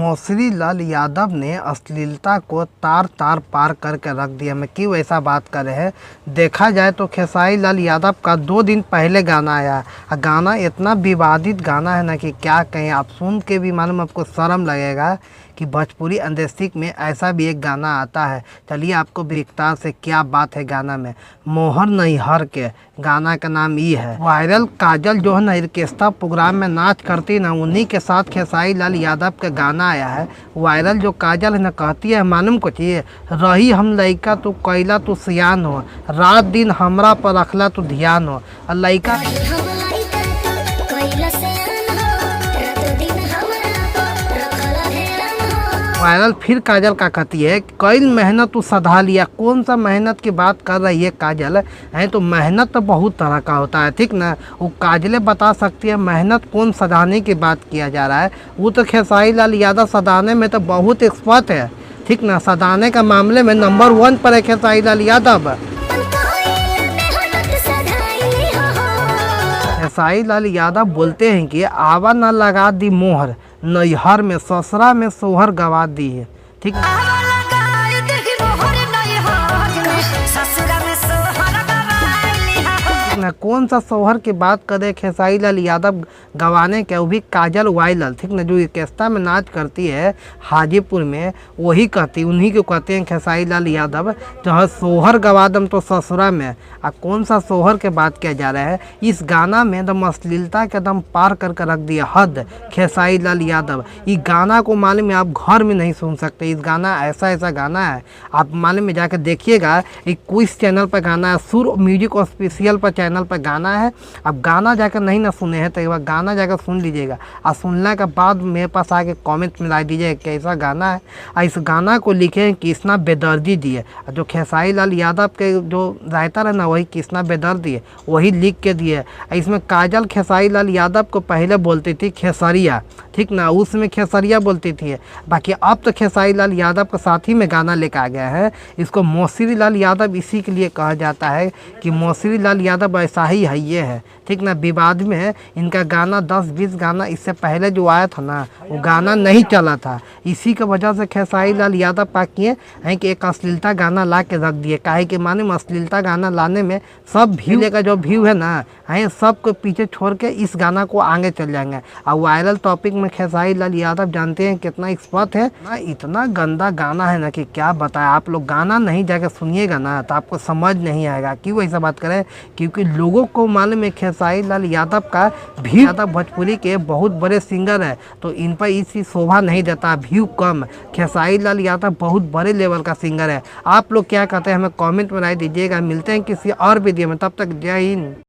मौसरी लाल यादव ने अश्लीलता को तार तार पार करके रख दिया। मैं क्यों ऐसा बात कर रहे हैं, देखा जाए तो खेसारी लाल यादव का 2 दिन पहले गाना आया। गाना इतना विवादित गाना है ना कि क्या कहें। आप सुन के भी मालूम आपको शर्म लगेगा कि भोजपुरी इंडस्ट्री में ऐसा भी एक गाना आता है। चलिए आपको विस्तार से क्या बात है गाना में। मोहर नैहर के गाना का नाम ये है। वायरल काजल जो है ना ऑर्केस्ट्रा प्रोग्राम में नाच करती ना, उन्हीं के साथ खेसारी लाल यादव का गाना आया है। वायरल जो काजल है ना कहती है मालूम को चाहिए, रही हम लइका तू कैला तू सियान हो, रात दिन हमरा पर रखला तू ध्यान हो। और लइका वायरल फिर काजल का कहती है, कई मेहनत तू सधा लिया। कौन सा मेहनत की बात कर रही है काजल है? तो मेहनत तो बहुत तरह का होता है, ठीक ना। वो काजले बता सकती है मेहनत कौन सधाने की बात किया जा रहा है। वो तो खेसारी लाल यादव सधाने में तो बहुत एक्सपर्ट है, ठीक ना। सधाने का मामले में नंबर 1 पर है खेसारी लाल यादव। खेसारी लाल यादव बोलते हैं कि आवा न लगा दी मोहर, नैहर में ससुरा में सोहर गवा दी है, ठीक है। ना कौन सा सोहर की बात करे खेसारी लाल यादव गवाने के, वो भी काजल वायरल, ठीक ना, जो ऑर्केस्ट्रा में नाच करती है हाजीपुर में, वही कहती, उन्हीं को कहते हैं खेसारी लाल यादव। जहाँ सोहर गवा दम तो ससुरा में। कौन सा सोहर के बात किया जा रहा है। इस गाना में दम अश्लीलता के दम पार करके रख दिया हद खेसारी लाल यादव। इस गाना को मालूम है आप घर में नहीं सुन सकते। इस गाना ऐसा गाना है, आप मालूम में जाकर देखिएगा। एक क्विज चैनल पर गाना है, सुर म्यूजिक ऑफिशियल पर चैनल पर गाना है। अब गाना जाकर नहीं ना सुने हैं तो एक बार गाना जाकर सुन लीजिएगा, और सुनने के बाद मेरे पास आके कमेंट में ला दीजिएगा कैसा गाना है। और इस गाना को लिखे हैं कृष्णा बेदर्दी दिए, जो खेसारी लाल यादव के जो राइटर है ना वही कृष्णा बेदर्दी है, वही लिख के दिए। इसमें काजल खेसारी लाल यादव को पहले बोलती थी खेसरिया, ठीक ना, उसमें खेसरिया बोलती थी। बाकी अब तो खेसारी लाल यादव के साथ ही में गाना लेकर आ गया है। इसको मौसरी लाल यादव इसी के लिए कहा जाता है कि मौसरी लाल यादव ऐसा ही है, ये है, ठीक ना। विवाद में इनका गाना 10-20 गाना इससे पहले जो आया था ना, वो गाना नहीं चला था। इसी की वजह से खेसारी लाल यादव पा किए हैं कि एक अश्लीलता गाना ला के रख दिए। काहे कि माने अश्लीलता गाना लाने में सब व्यू का जो व्यू है ना है, सब को पीछे छोड़ के इस गाना को आगे चल जाएंगे। और वायरल टॉपिक में खेसारी लाल यादव जानते हैं कितना एक्सपर्ट है ना। इतना गंदा गाना है ना कि क्या बताएं। आप लोग गाना नहीं जाकर सुनिएगा ना तो आपको समझ नहीं आएगा। क्यों ऐसा बात करें, क्योंकि लोगों को मालूम है खेसारी लाल यादव का व्यू, यादव भोजपुरी के बहुत बड़े सिंगर है, तो इन पर इसी शोभा नहीं देता, व्यू कम। खेसारी लाल यादव बहुत बड़े लेवल का सिंगर है। आप लोग क्या कहते हैं हमें कमेंट में राय दीजिएगा। मिलते हैं किसी और वीडियो में, तब तक जय हिंद।